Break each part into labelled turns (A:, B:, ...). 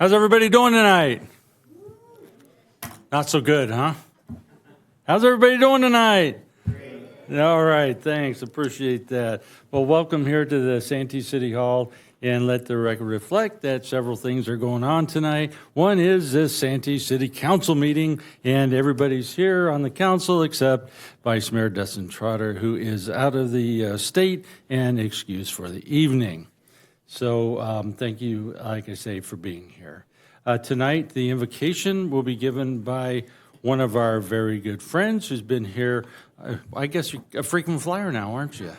A: How's everybody doing tonight? Not so good, huh? How's everybody doing tonight? Great. All right, thanks. Appreciate that. Well, welcome here to the Santee City Hall, and let the record reflect that several things are going on tonight. One is this Santee City Council meeting, and everybody's here on the council except Vice Mayor Dustin Trotter, who is out of the state and excused for the evening. So thank you, like I say, for being here. Tonight, the invocation will be given by one of our very good friends who's been here. I guess you're a frequent flyer now, aren't you?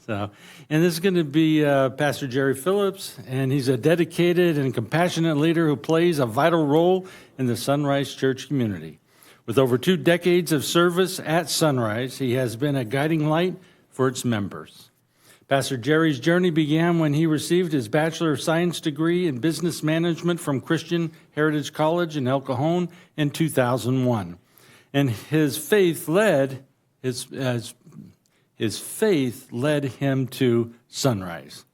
A: So, and this is going to be Pastor Jerry Phillips, and he's a dedicated and compassionate leader who plays a vital role in the Sunrise Church community. With over 2 decades of service at Sunrise, he has been a guiding light for its members. Pastor Jerry's journey began when he received his Bachelor of Science degree in Business Management from Christian Heritage College in El Cajon in 2001. And his faith led him to Sunrise.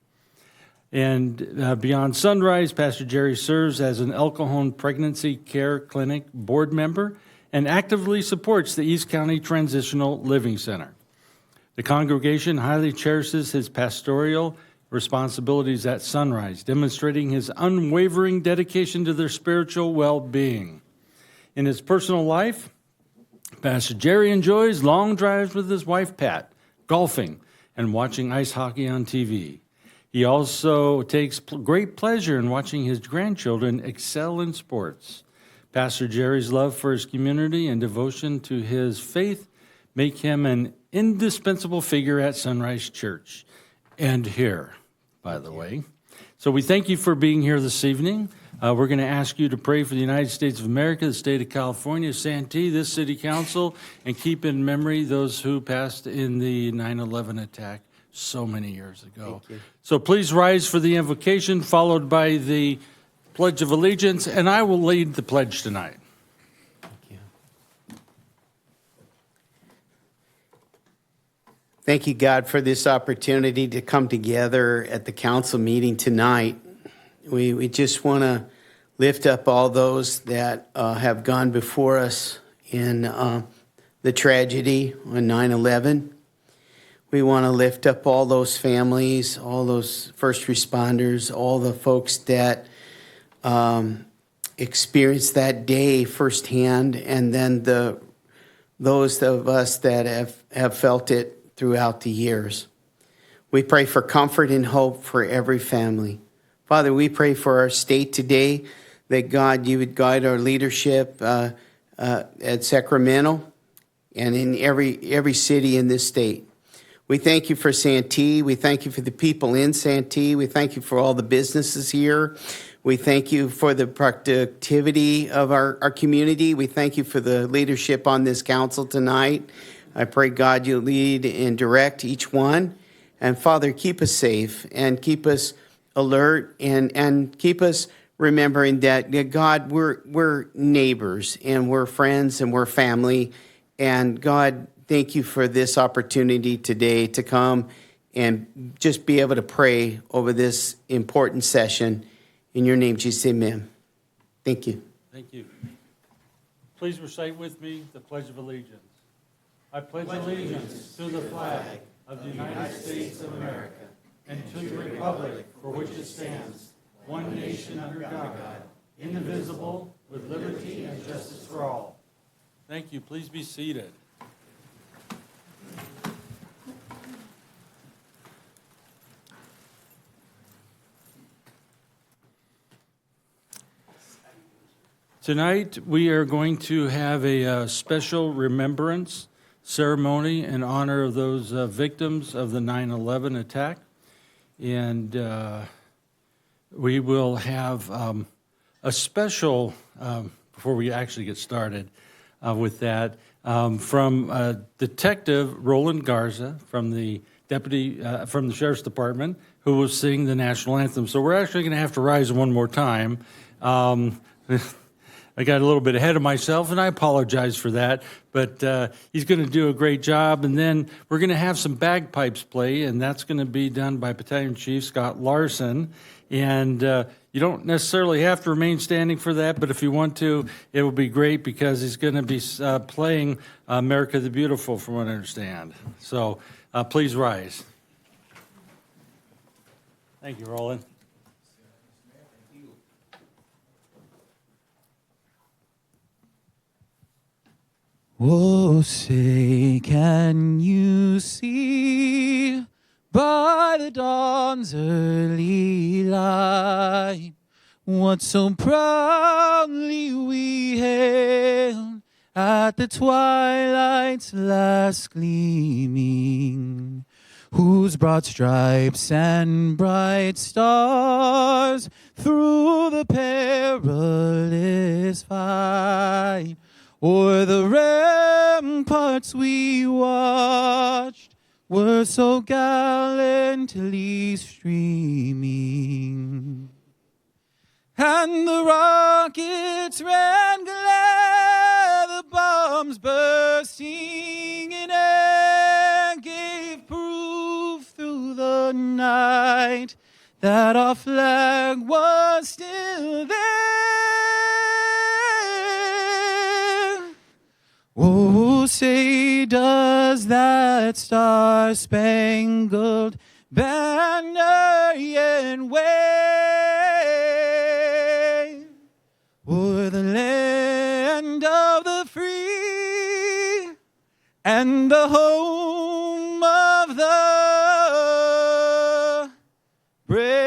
A: And beyond Sunrise, Pastor Jerry serves as an El Cajon Pregnancy Care Clinic board member and actively supports the East County Transitional Living Center. The congregation highly cherishes his pastoral responsibilities at Sunrise, demonstrating his unwavering dedication to their spiritual well-being. In his personal life, Pastor Jerry enjoys long drives with his wife, Pat, golfing, and watching ice hockey on TV. He also takes great pleasure in watching his grandchildren excel in sports. Pastor Jerry's love for his community and devotion to his faith make him an indispensable figure at Sunrise Church, and here, by the way. So we thank you for being here this evening. We're going to ask you to pray for the United States of America, the state of California, Santee, this city council, and keep in memory those who passed in the 9/11 attack so many years ago. So please rise for the invocation, followed by the Pledge of Allegiance, and I will lead the pledge tonight.
B: Thank you, God, for this opportunity to come together at the council meeting tonight. We just want to lift up all those that have gone before us in the tragedy on 9/11. We want to lift up all those families, all those first responders, all the folks that experienced that day firsthand, and then those of us that have felt it throughout the years. We pray for comfort and hope for every family. Father, we pray for our state today, that God, you would guide our leadership at Sacramento and in every city in this state. We thank you for Santee. We thank you for the people in Santee. We thank you for all the businesses here. We thank you for the productivity of our community. We thank you for the leadership on this council tonight. I pray, God, you lead and direct each one. And Father, keep us safe and keep us alert and keep us remembering that, God, we're neighbors and we're friends and we're family. And God, thank you for this opportunity today to come and just be able to pray over this important session. In your name, Jesus, amen. Thank you.
A: Thank you. Please recite with me the Pledge of Allegiance. I pledge allegiance to the flag of the United States of America and to the republic for which it stands, one nation under God, indivisible, with liberty and justice for all. Thank you. Please be seated. Tonight, we are going to have a special remembrance ceremony in honor of those victims of the 9/11 attack. And we will have a special, before we actually get started with that, from Detective Roland Garza from the from the Sheriff's Department, who will sing the national anthem. So we're actually going to have to rise one more time. I got a little bit ahead of myself, and I apologize for that, but he's going to do a great job. And then we're going to have some bagpipes play, and that's going to be done by Battalion Chief Scott Larson. And You don't necessarily have to remain standing for that, but if you want to, it will be great because he's going to be playing America the Beautiful, from what I understand. So please rise. Thank you, Roland.
C: Oh, say, can you see by the dawn's early light what so proudly we hailed at the twilight's last gleaming, whose broad stripes and bright stars through the perilous fight o'er the ramparts we watched were so gallantly streaming. And the rockets ran glare, the bombs bursting in air gave proof through the night that our flag was still there. Oh, say, does that star-spangled banner yet wave o'er the land of the free and the home of the brave?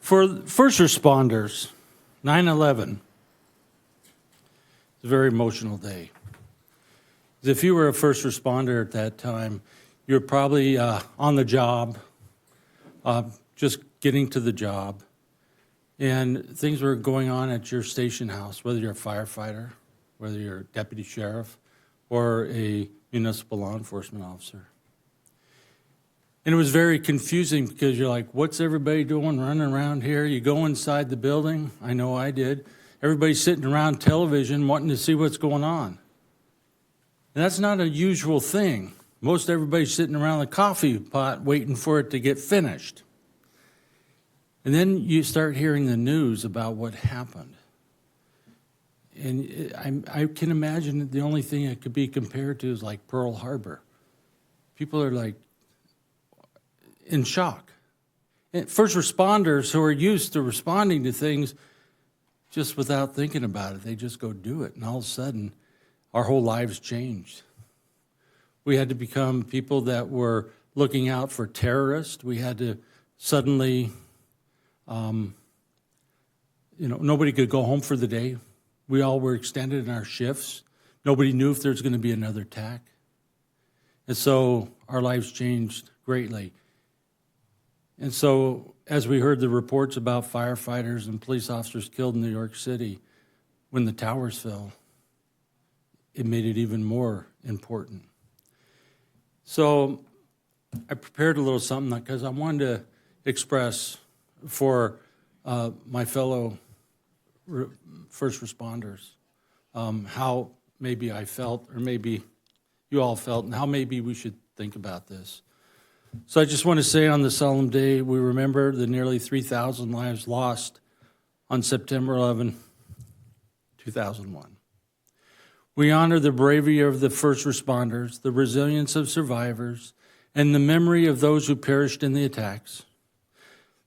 A: For first responders, 9/11 is a very emotional day. If you were a first responder at that time, you were probably on the job, just getting to the job, and things were going on at your station house, whether you're a firefighter, whether you're a deputy sheriff, or a municipal law enforcement officer. And it was very confusing because you're like, what's everybody doing running around here? You go inside the building. I know I did. Everybody's sitting around television wanting to see what's going on. And that's not a usual thing. Most everybody's sitting around the coffee pot waiting for it to get finished. And then you start hearing the news about what happened. And I can imagine that the only thing it could be compared to is like Pearl Harbor. People are like, in shock. And first responders who are used to responding to things just without thinking about it, they just go do it. And all of a sudden, our whole lives changed. We had to become people that were looking out for terrorists. We had to suddenly, nobody could go home for the day. We all were extended in our shifts. Nobody knew if there was going to be another attack. And so our lives changed greatly. And so, as we heard the reports about firefighters and police officers killed in New York City, when the towers fell, it made it even more important. So, I prepared a little something because I wanted to express for my fellow first responders how maybe I felt, or maybe you all felt, and how maybe we should think about this. So I just want to say on the solemn day, we remember the nearly 3,000 lives lost on September 11, 2001. We honor the bravery of the first responders, the resilience of survivors, and the memory of those who perished in the attacks.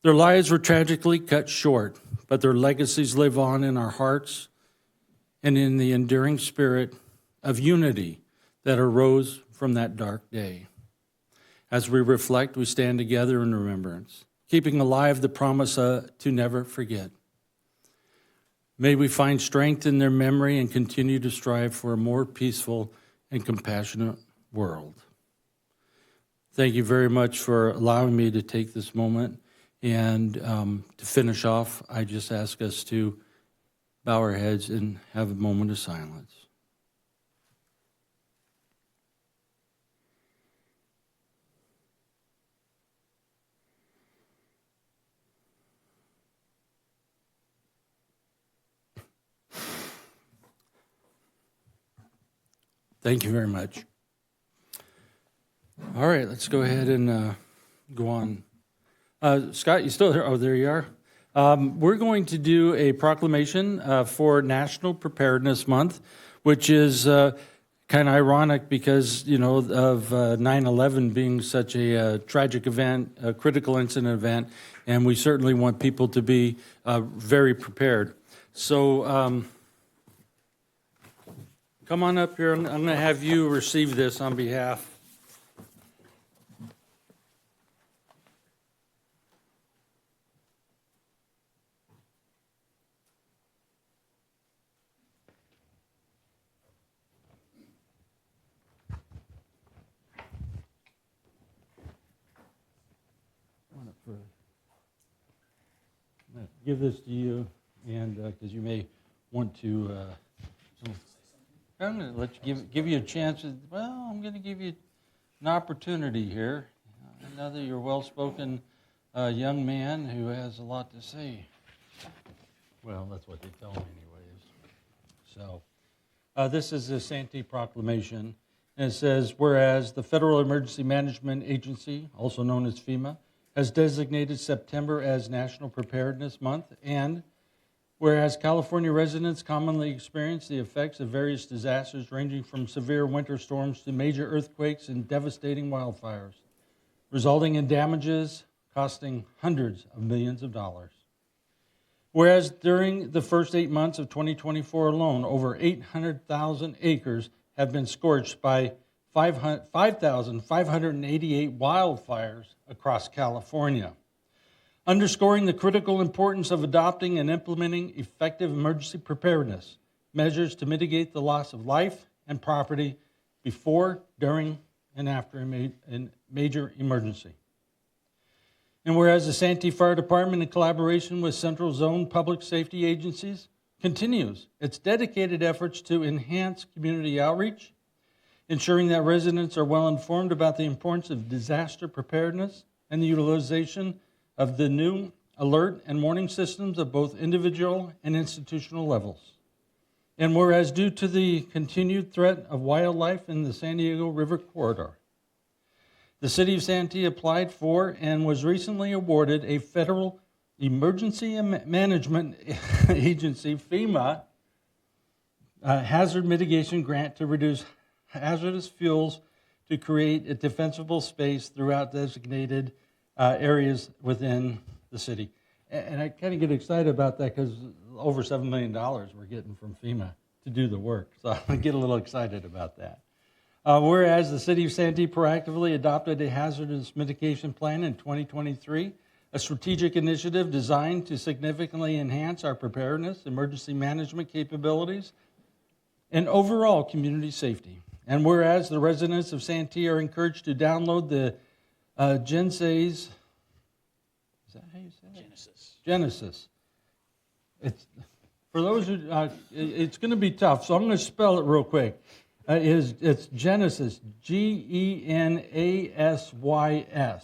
A: Their lives were tragically cut short, but their legacies live on in our hearts and in the enduring spirit of unity that arose from that dark day. As we reflect, we stand together in remembrance, keeping alive the promise to never forget. May we find strength in their memory and continue to strive for a more peaceful and compassionate world. Thank you very much for allowing me to take this moment. And to finish off, I just ask us to bow our heads and have a moment of silence. Thank you very much. All right, let's go ahead and go on. Scott, you still here? Oh, there you are. We're going to do a proclamation for National Preparedness Month, which is kind of ironic because, you know, of 9/11 being such a tragic event, a critical incident event, and we certainly want people to be very prepared. So come on up here. I'm going to have you receive this on behalf. I'm going to give this to you, and because you may want to. I'm going to let you give you a chance. Well, I'm going to give you an opportunity here. I know that you're a well-spoken young man who has a lot to say. Well, that's what they tell me, anyways. So, this is the Santee Proclamation, and it says, whereas the Federal Emergency Management Agency, also known as FEMA, has designated September as National Preparedness Month, and whereas California residents commonly experience the effects of various disasters ranging from severe winter storms to major earthquakes and devastating wildfires, resulting in damages costing hundreds of millions of dollars. Whereas during the first 8 months of 2024 alone, over 800,000 acres have been scorched by 5,588 wildfires across California, underscoring the critical importance of adopting and implementing effective emergency preparedness measures to mitigate the loss of life and property before, during, and after a major emergency. And whereas the Santee Fire Department, in collaboration with Central Zone Public Safety agencies, continues its dedicated efforts to enhance community outreach, ensuring that residents are well informed about the importance of disaster preparedness and the utilization of the new alert and warning systems of both individual and institutional levels. And whereas due to the continued threat of wildlife in the San Diego River corridor, the City of Santee applied for and was recently awarded a Federal Emergency Management Agency, FEMA, hazard mitigation grant to reduce hazardous fuels to create a defensible space throughout designated areas within the city. And I kind of get excited about that because over $7 million we're getting from FEMA to do the work. So I get a little excited about that. Whereas the City of Santee proactively adopted a hazardous mitigation plan in 2023, a strategic initiative designed to significantly enhance our preparedness, emergency management capabilities, and overall community safety. And whereas the residents of Santee are encouraged to download the Genesis, is that how you say it? Genesis. It's, for those who, it's going to be tough, so I'm going to spell it real quick. It's Genesis, Genasys.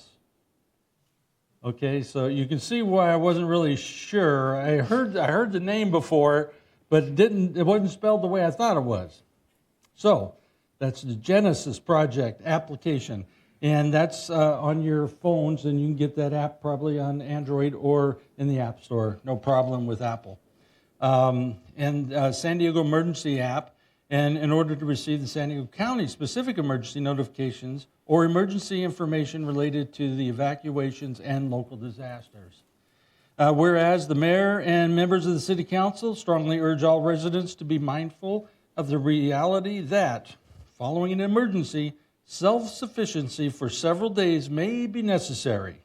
A: Okay, so you can see why I wasn't really sure. I heard the name before, but it wasn't spelled the way I thought it was. So that's the Genesis Project application. And that's on your phones, and you can get that app probably on Android or in the App Store. No problem with Apple. And San Diego Emergency app. And in order to receive the San Diego County specific emergency notifications or emergency information related to the evacuations and local disasters. Whereas the mayor and members of the city council strongly urge all residents to be mindful of the reality that, following an emergency, self-sufficiency for several days may be necessary.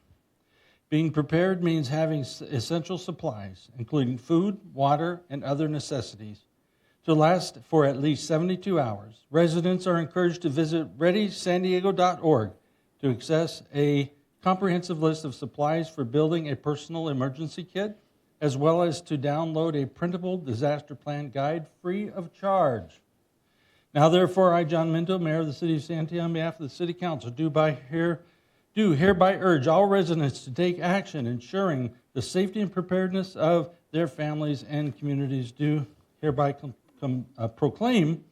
A: Being prepared means having essential supplies, including food, water, and other necessities, to last for at least 72 hours. Residents are encouraged to visit readysandiego.org to access a comprehensive list of supplies for building a personal emergency kit, as well as to download a printable disaster plan guide free of charge. Now, therefore, I, John Minto, Mayor of the City of Santee, on behalf of the City Council, do hereby urge all residents to take action ensuring the safety and preparedness of their families and communities. Do hereby proclaim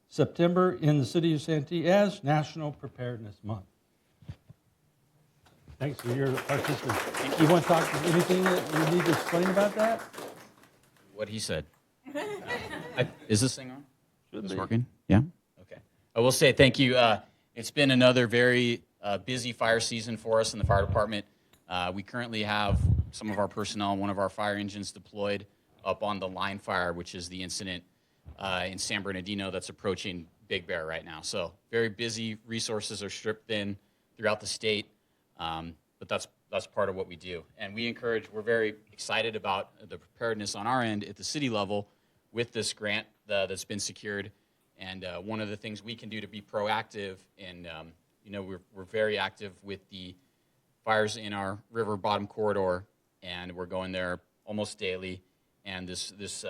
A: September in the City of Santee as National Preparedness Month. Thanks for your participation. You want to talk anything that you need to explain about that?
D: What he said. Is this thing on?
A: Should
D: Is this
A: be.
D: working? Yeah? Okay. I will say thank you. It's been another very busy fire season for us in the fire department. We currently have some of our personnel, one of our fire engines deployed up on the line fire, which is the incident in San Bernardino that's approaching Big Bear right now. So very busy. Resources are stripped thin throughout the state. But that's part of what we do. And we're very excited about the preparedness on our end at the city level with this grant that's been secured. And one of the things we can do to be proactive, and we're very active with the fires in our river bottom corridor, and we're going there almost daily. And this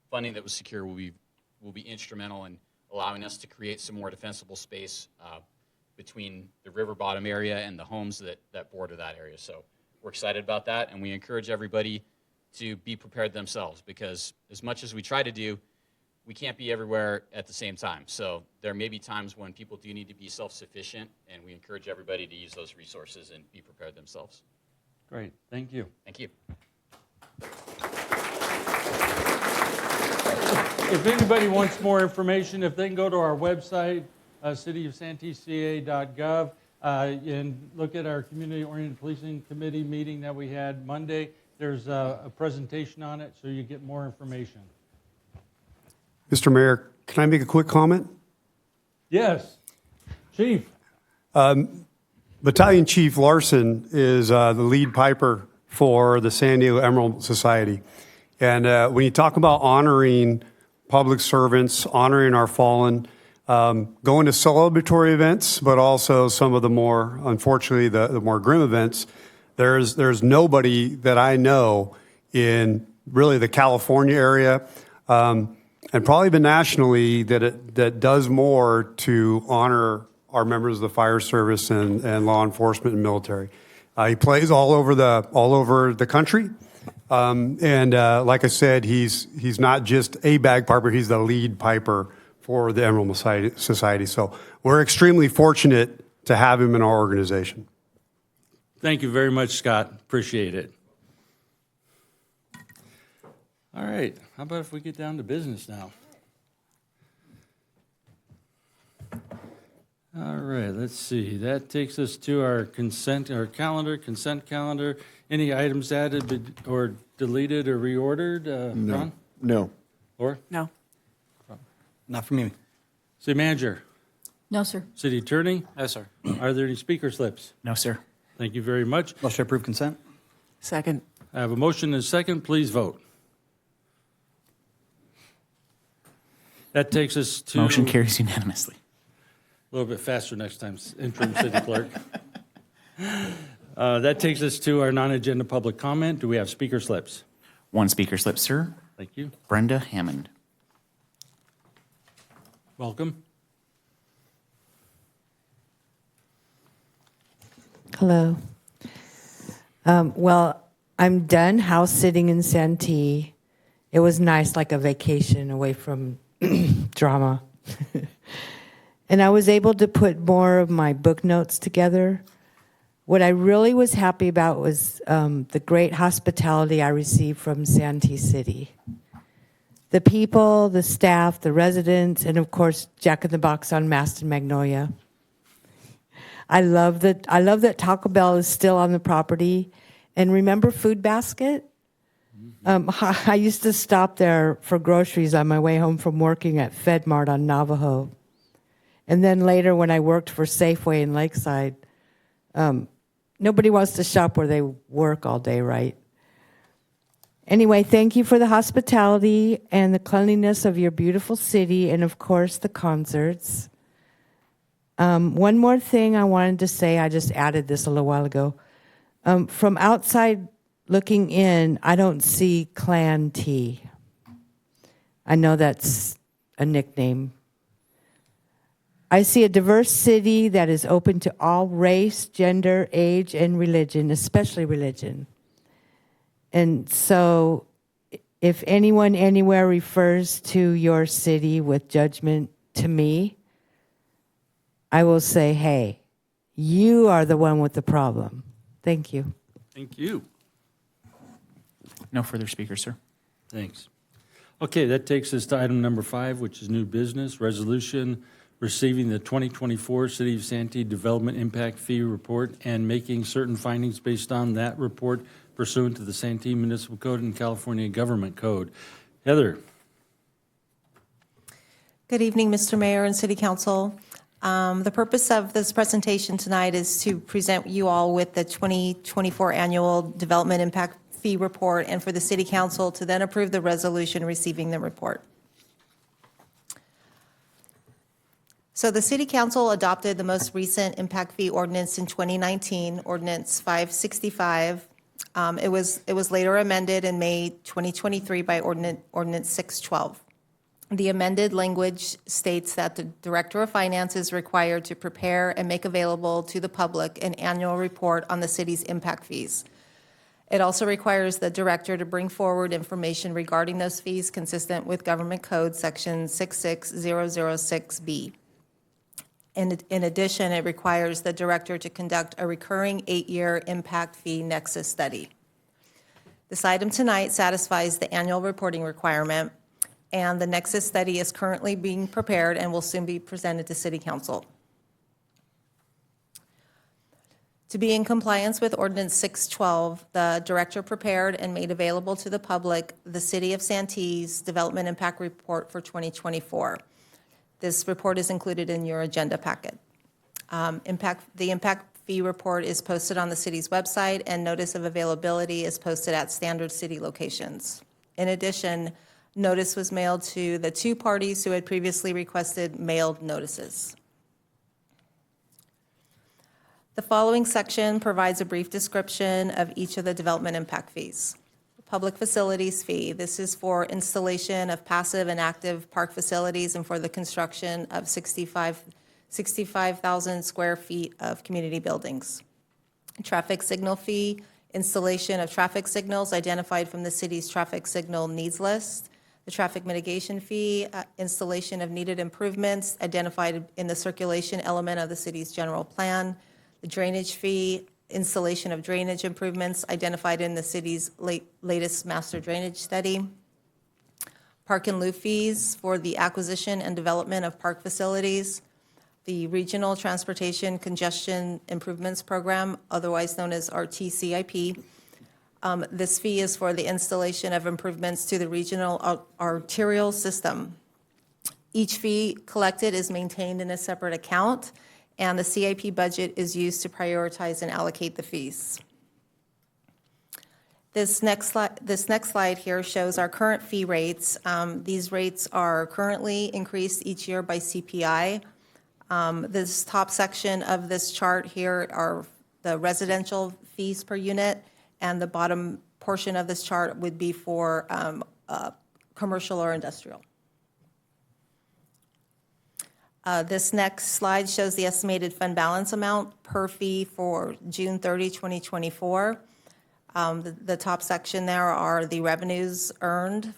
D: funding that was secured will be instrumental in allowing us to create some more defensible space between the river bottom area and the homes that border that area. So we're excited about that, and we encourage everybody to be prepared themselves, because as much as we try to do, we can't be everywhere at the same time. So there may be times when people do need to be self-sufficient, and we encourage everybody to use those resources and be prepared themselves.
A: Great, thank you.
D: Thank you.
A: If anybody wants more information, if they can go to our website, cityofsanteeca.gov, and look at our Community-Oriented Policing Committee meeting that we had Monday. There's a presentation on it, so you get more information.
E: Mr. Mayor, can I make a quick comment?
A: Yes, Chief.
E: Battalion Chief Larson is the lead piper for the San Diego Emerald Society. And when you talk about honoring public servants, honoring our fallen, going to celebratory events, but also some of the more, unfortunately, the more grim events, there's nobody that I know in really the California area, and probably even nationally, that does more to honor our members of the fire service and law enforcement and military. He plays all over the country. Like I said, he's not just a bagpiper, he's the lead piper for the Emerald Society. So we're extremely fortunate to have him in our organization.
A: Thank you very much, Scott. Appreciate it. All right, how about if we get down to business now? All right, let's see. That takes us to our consent calendar. Any items added or deleted or reordered? Ron?
F: No.
A: Or?
G: No.
C: Not for me.
A: City Manager?
G: No, sir.
A: City Attorney?
C: No, sir.
A: Are there any speaker slips?
C: No, sir.
A: Thank you very much.
C: Motion to approve consent?
G: Second.
A: I have a motion and a second. Please vote. That takes us to...
C: Motion carries unanimously.
A: A little bit faster next time, interim city clerk. That takes us to our non-agenda public comment. Do we have speaker slips?
H: One speaker slip, sir.
A: Thank you.
H: Brenda Hammond.
A: Welcome.
I: Hello. Well, I'm done house sitting in Santee. It was nice, like a vacation away from drama. and I was able to put more of my book notes together. What I really was happy about was the great hospitality I received from Santee City. The people, the staff, the residents, and of course, Jack in the Box on Mast and Magnolia. I love that Taco Bell is still on the property. And remember Food Basket? I used to stop there for groceries on my way home from working at FedMart on Navajo. And then later when I worked for Safeway in Lakeside, nobody wants to shop where they work all day, right? Anyway, thank you for the hospitality and the cleanliness of your beautiful city and, of course, the concerts. One more thing I wanted to say, I just added this a little while ago. From outside looking in, I don't see Clan T. I know that's a nickname. I see a diverse city that is open to all race, gender, age, and religion, especially religion. And so if anyone anywhere refers to your city with judgment to me, I will say, hey, you are the one with the problem. Thank you.
A: Thank you.
H: No further speakers, sir.
A: Thanks. Okay, that takes us to item number 5, which is new business, resolution receiving the 2024 City of Santee Development Impact Fee Report and making certain findings based on that report pursuant to the Santee Municipal Code and California Government Code. Heather.
F: Good evening, Mr. Mayor and City Council. The purpose of this presentation tonight is to present you all with the 2024 Annual Development Impact Fee Report and for the City Council to then approve the resolution receiving the report. So the City Council adopted the most recent impact fee ordinance in 2019, Ordinance 565. It was later amended in May 2023 by Ordinance 612. The amended language states that the Director of Finance is required to prepare and make available to the public an annual report on the city's impact fees. It also requires the Director to bring forward information regarding those fees consistent with Government Code Section 66006B. In addition, it requires the Director to conduct a recurring 8-year impact fee nexus study. This item tonight satisfies the annual reporting requirement, and the nexus study is currently being prepared and will soon be presented to City Council. To be in compliance with Ordinance 612, the Director prepared and made available to the public the City of Santee's Development Impact Report for 2024. This report is included in your agenda packet. The impact fee report is posted on the city's website, and notice of availability is posted at standard city locations. In addition, notice was mailed to the 2 parties who had previously requested mailed notices. The following section provides a brief description of each of the development impact fees. Public facilities fee. This is for installation of passive and active park facilities and for the construction of 65,000 square feet of community buildings. Traffic signal fee, installation of traffic signals identified from the city's traffic signal needs list. The traffic mitigation fee, installation of needed improvements identified in the circulation element of the city's general plan. The drainage fee, installation of drainage improvements identified in the city's latest master drainage study. Park and lieu fees for the acquisition and development of park facilities. The Regional Transportation Congestion Improvements Program, otherwise known as RTCIP. This fee is for the installation of improvements to the regional arterial system. Each fee collected is maintained in a separate account, and the CIP budget is used to prioritize and allocate the fees. This next slide here shows our current fee rates. These rates are currently increased each year by CPI. This top section of this chart here are the residential fees per unit, and the bottom portion of this chart would be for commercial or industrial. This next slide shows the estimated fund balance amount per fee for June 30, 2024. The top section there are the revenues earned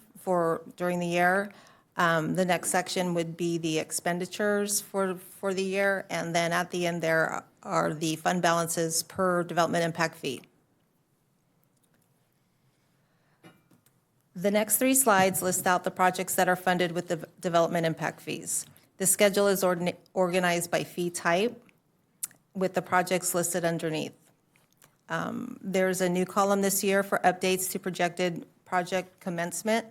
F: during the year. The next section would be the expenditures for the year, and then at the end there are the fund balances per development impact fee. The next 3 slides list out the projects that are funded with the development impact fees. The schedule is organized by fee type with the projects listed underneath. There's a new column this year for updates to projected project commencement.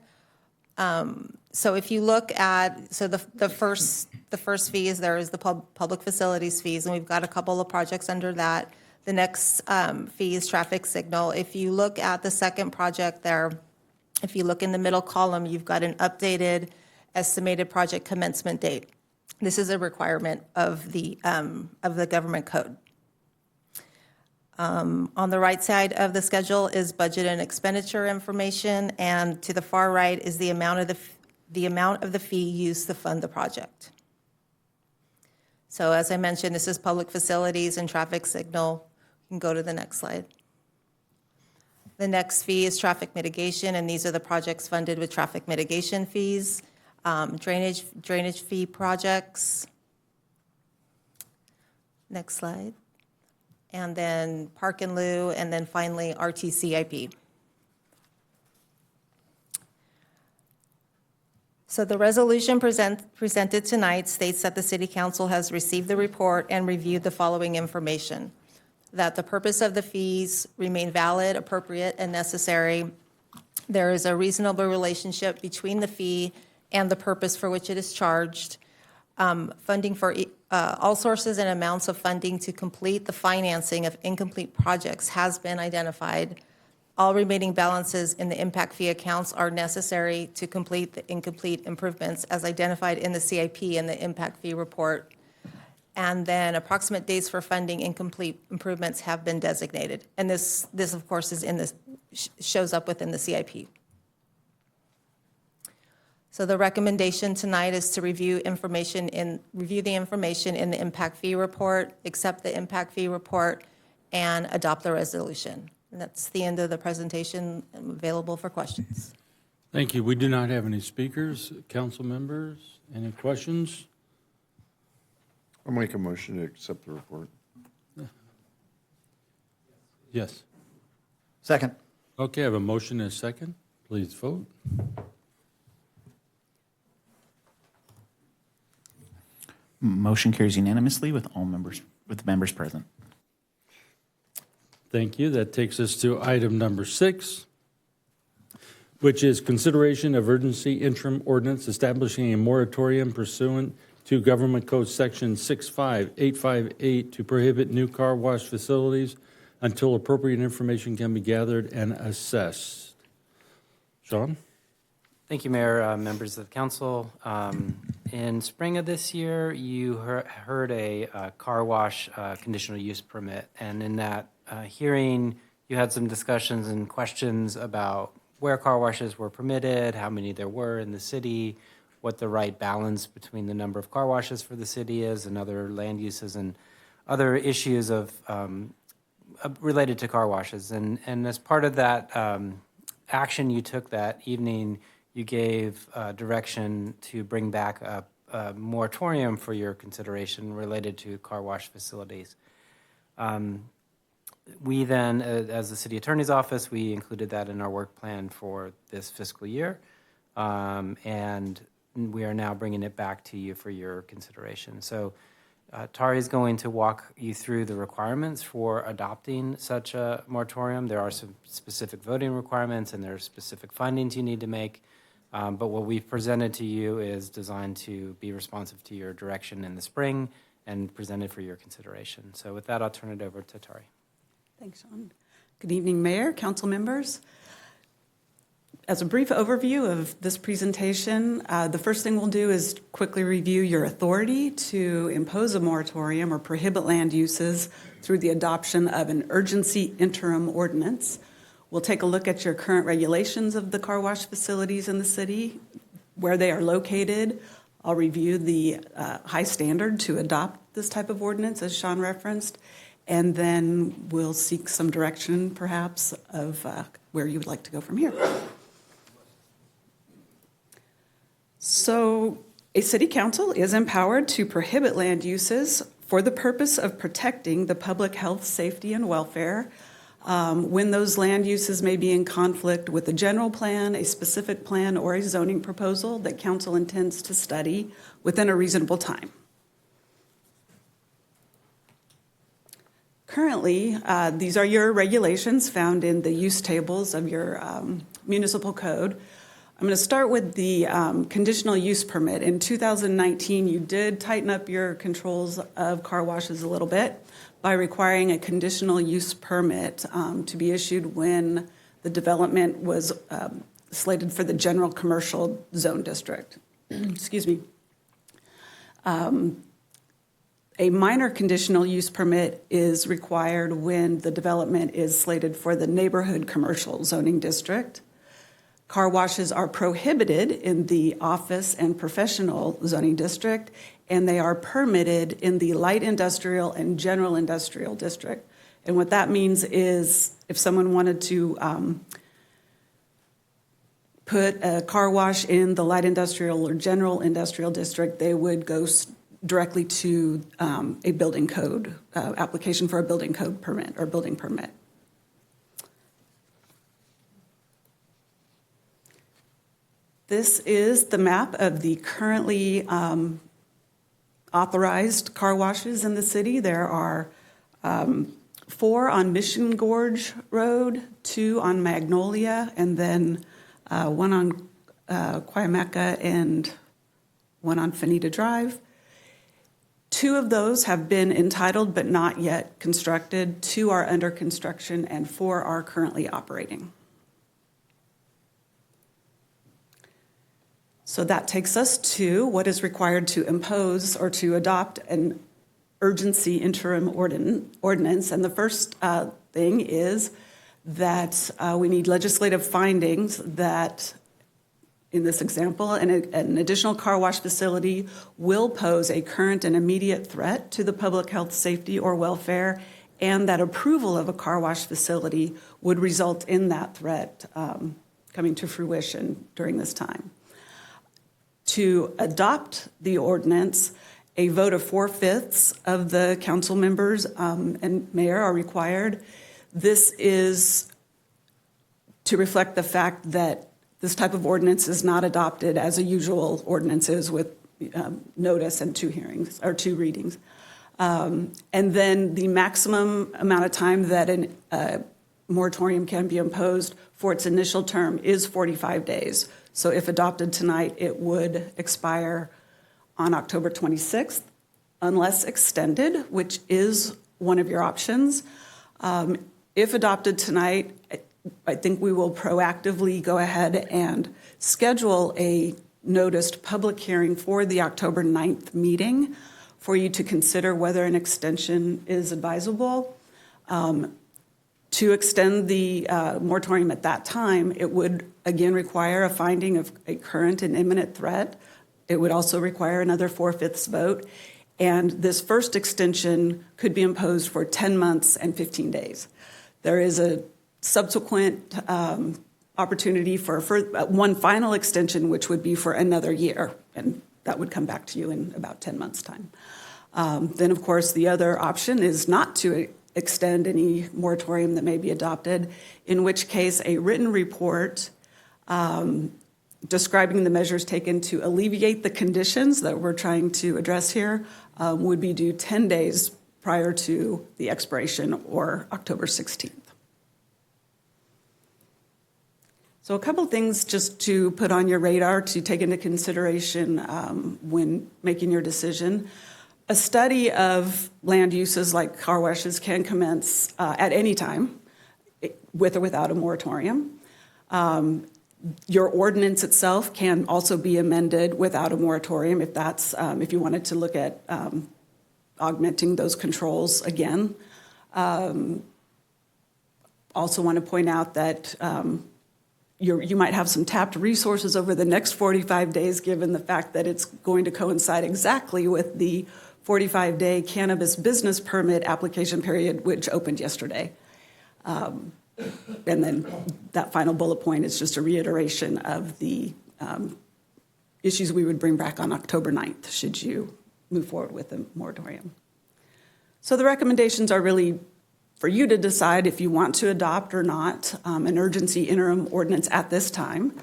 F: So if you look at, the first fee is there is the public facilities fees, and we've got a couple of projects under that. The next fee is traffic signal. If you look at the second project there, if you look in the middle column, you've got an updated estimated project commencement date. This is a requirement of the government code. On the right side of the schedule is budget and expenditure information, and to the far right is the amount of the fee used to fund the project. So as I mentioned, this is public facilities and traffic signal. You can go to the next slide. The next fee is traffic mitigation, and these are the projects funded with traffic mitigation fees, drainage fee projects. Next slide. And then Park and Lieu, and then finally RTCIP. So the resolution presented tonight states that the City Council has received the report and reviewed the following information: that the purpose of the fees remain valid, appropriate, and necessary. There is a reasonable relationship between the fee and the purpose for which it is charged. Funding for all sources and amounts of funding to complete the financing of incomplete projects has been identified. All remaining balances in the impact fee accounts are necessary to complete the incomplete improvements as identified in the CIP and the impact fee report. And then approximate dates for funding incomplete improvements have been designated. And this of course, shows up within the CIP. So the recommendation tonight is to review the information in the impact fee report, accept the impact fee report, and adopt the resolution. And that's the end of the presentation. I'm available for questions.
A: Thank you. We do not have any speakers. Council members, any questions?
J: I'll make a motion to accept the report.
A: Yes.
C: Second.
A: Okay, I have a motion and a second. Please vote.
H: Motion carries unanimously with the members present.
A: Thank you. That takes us to item number 6, which is consideration of urgency interim ordinance establishing a moratorium pursuant to Government Code Section 65858 to prohibit new car wash facilities until appropriate information can be gathered and assessed. Sean?
K: Thank you, Mayor, members of the council. In spring of this year, you heard a car wash conditional use permit, and in that hearing, you had some discussions and questions about where car washes were permitted, how many there were in the city, what the right balance between the number of car washes for the city is, and other land uses and other issues of related to car washes. And as part of that action you took that evening, you gave direction to bring back a moratorium for your consideration related to car wash facilities. We then, as the city attorney's office, we included that in our work plan for this fiscal year, and we are now bringing it back to you for your consideration. So Tari is going to walk you through the requirements for adopting such a moratorium. There are some specific voting requirements and there are specific findings you need to make. But what we've presented to you is designed to be responsive to your direction in the spring and presented for your consideration. So with that, I'll turn it over to Tari.
L: Thanks, Sean. Good evening, Mayor, council members. As a brief overview of this presentation, the first thing we'll do is quickly review your authority to impose a moratorium or prohibit land uses through the adoption of an urgency interim ordinance. We'll take a look at your current regulations of the car wash facilities in the city, where they are located. I'll review the high standard to adopt this type of ordinance, as Sean referenced, and then we'll seek some direction, perhaps, of where you would like to go from here. So a city council is empowered to prohibit land uses for the purpose of protecting the public health, safety, and welfare when those land uses may be in conflict with a general plan, a specific plan, or a zoning proposal that council intends to study within a reasonable time. Currently, these are your regulations found in the use tables of your municipal code. I'm going to start with the conditional use permit. In 2019, you did tighten up your controls of car washes a little bit by requiring a conditional use permit to be issued when the development was slated for the general commercial zone district. Excuse me. A minor conditional use permit is required when the development is slated for the neighborhood commercial zoning district. Car washes are prohibited in the office and professional zoning district, and they are permitted in the light industrial and general industrial district. And what that means is if someone wanted to put a car wash in the light industrial or general industrial district, they would go directly to a building code application for a building code permit or building permit. This is the map of the currently authorized car washes in the city. There are 4 on Mission Gorge Road, 2 on Magnolia, and then 1 on Quayamaca and 1 on Fanita Drive. 2 of those have been entitled but not yet constructed. 2 are under construction and 4 are currently operating. So that takes us to what is required to impose or to adopt an urgency interim ordinance. And the first thing is that we need legislative findings that, in this example, an additional car wash facility will pose a current and immediate threat to the public health, safety, or welfare, and that approval of a car wash facility would result in that threat coming to fruition during this time. To adopt the ordinance, a vote of 4/5 of the council members and mayor are required. This is to reflect the fact that this type of ordinance is not adopted as a usual ordinance is with notice and 2 hearings or 2 readings. And then the maximum amount of time that a moratorium can be imposed for its initial term is 45 days. So if adopted tonight, it would expire on October 26th, unless extended, which is one of your options. If adopted tonight, I think we will proactively go ahead and schedule a noticed public hearing for the October 9th meeting for you to consider whether an extension is advisable. To extend the moratorium at that time, it would again require a finding of a current and imminent threat. It would also require another 4/5 vote. And this first extension could be imposed for 10 months and 15 days. There is a subsequent opportunity for one final extension, which would be for another year. And that would come back to you in about 10 months' time. Then, of course, the other option is not to extend any moratorium that may be adopted, in which case a written report describing the measures taken to alleviate the conditions that we're trying to address here would be due 10 days prior to the expiration or October 16th. So a couple things just to put on your radar to take into consideration when making your decision. A study of land uses like car washes can commence at any time, with or without a moratorium. Your ordinance itself can also be amended without a moratorium if that's if you wanted to look at augmenting those controls again. Also want to point out that you might have some tapped resources over the next 45 days, given the fact that it's going to coincide exactly with the 45-day cannabis business permit application period, which opened yesterday. And then that final bullet point is just a reiteration of the issues we would bring back on October 9th, should you move forward with the moratorium. So the recommendations are really for you to decide if you want to adopt or not an urgency interim ordinance at this time.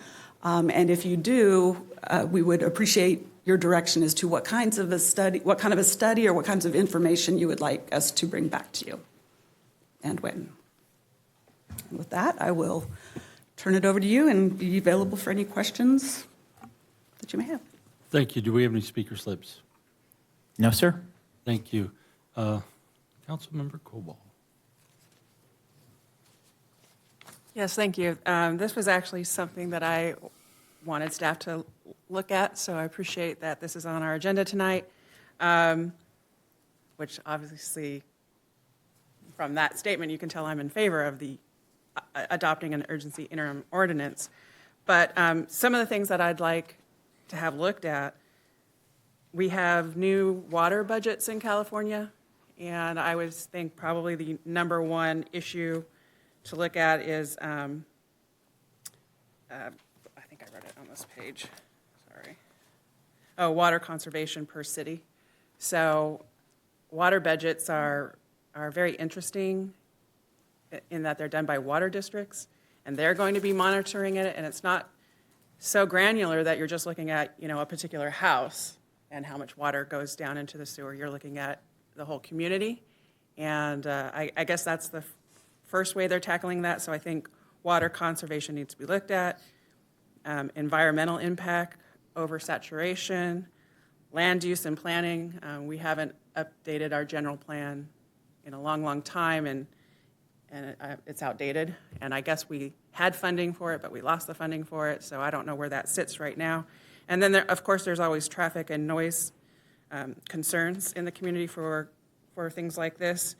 L: And if you do, we would appreciate your direction as to what kind of a study or what kinds of information you would like us to bring back to you, and when. And with that, I will turn it over to you and be available for any questions that you may have.
A: Thank you. Do we have any speaker slips?
H: No, sir.
A: Thank you. Councilmember Coble.
G: Yes, thank you. This was actually something that I wanted staff to look at, so I appreciate that this is on our agenda tonight, which obviously, from that statement, you can tell I'm in favor of the adopting an urgency interim ordinance. But some of the things that I'd like to have looked at, we have new water budgets in California, and I would think probably the number one issue to look at is, I think I wrote it on this page, sorry. Oh, water conservation per city. So water budgets are very interesting in that they're done by water districts, and they're going to be monitoring it, and it's not so granular that you're just looking at, a particular house and how much water goes down into the sewer. You're looking at the whole community, and I guess that's the first way they're tackling that. So I think water conservation needs to be looked at, environmental impact, oversaturation, land use and planning. We haven't updated our general plan in a long, long time, and it's outdated. And I guess we had funding for it, but we lost the funding for it, so I don't know where that sits right now. And then, of course, there's always traffic and noise concerns in the community for things like this.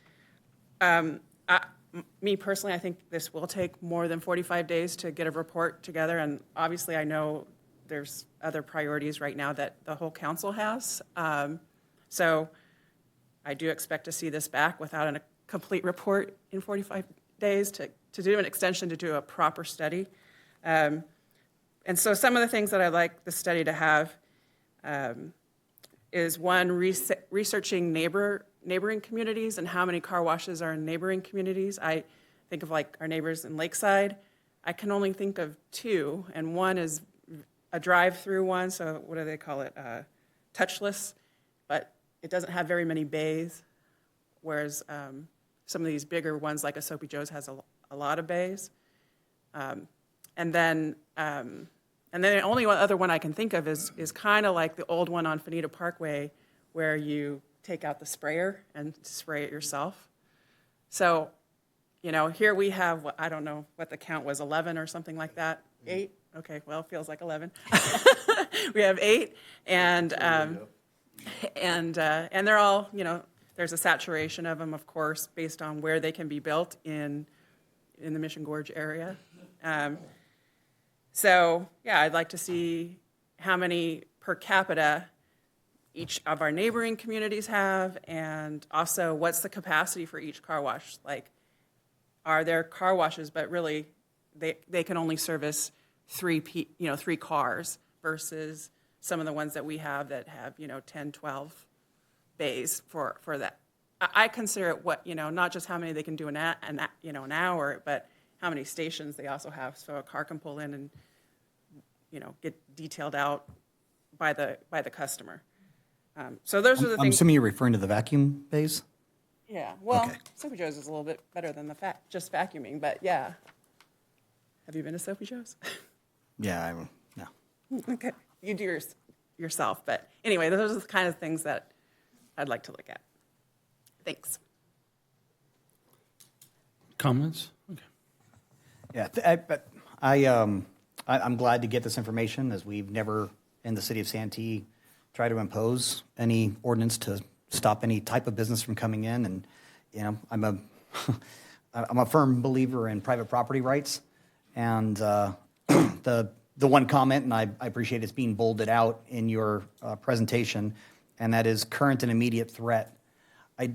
G: Me personally, I think this will take more than 45 days to get a report together, and obviously I know there's other priorities right now that the whole council has. So I do expect to see this back without a complete report in 45 days to do an extension, to do a proper study. And so some of the things that I'd like the study to have is one, researching neighboring communities and how many car washes are in neighboring communities. I think of like our neighbors in Lakeside. I can only think of two, and one is a drive-through one, so what do they call it? Touchless, but it doesn't have very many bays, whereas some of these bigger ones like a Soapy Joe's has a lot of bays. And then the only other one I can think of is kind of like the old one on Fanita Parkway, where you take out the sprayer and spray it yourself. So, here we have, I don't know what the count was, 11 or something like that. 8? Okay, well, feels like 11. We have 8, and they're all, there's a saturation of them, of course, based on where they can be built in the Mission Gorge area. So, yeah, I'd like to see how many per capita each of our neighboring communities have, and also what's the capacity for each car wash. Like, are there car washes, but really they can only service 3 cars versus some of the ones that we have that have 10, 12 bays for that. I consider it not just how many they can do an hour, but how many stations they also have, so a car can pull in and get detailed out by the customer. So those are the
C: I'm
G: things.
C: assuming you're referring to the vacuum bays?
G: Yeah, well,
C: Okay.
G: Soapy Joe's is a little bit better than just vacuuming, but yeah. Have you been to Soapy Joe's?
C: Yeah, no.
G: Okay, you do yourself, but anyway, those are the kind of things that I'd like to look at. Thanks.
A: Comments? Okay.
C: Yeah, I'm glad to get this information, as we've never, in the city of Santee, tried to impose any ordinance to stop any type of business from coming in. And, I'm a firm believer in private property rights. And the one comment, and I appreciate it's being bolded out in your presentation, and that is current and immediate threat. I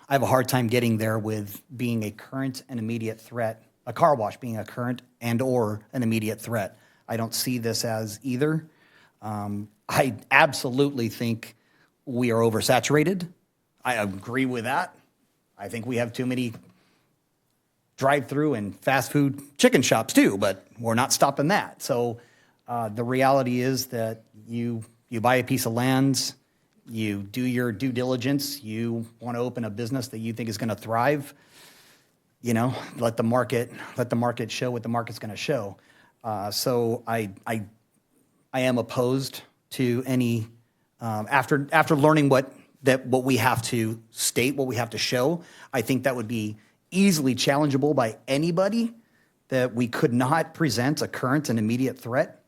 C: have a hard time getting there with being a current and immediate threat, a car wash being a current and or an immediate threat. I don't see this as either. I absolutely think we are oversaturated. I agree with that. I think we have too many drive-through and fast food chicken shops too, but we're not stopping that. So the reality is that you buy a piece of land, you do your due diligence, you want to open a business that you think is going to thrive. Let the market show what the market's going to show. So I am opposed to any after learning what we have to state, what we have to show. I think that would be easily challengeable by anybody, that we could not present a current and immediate threat.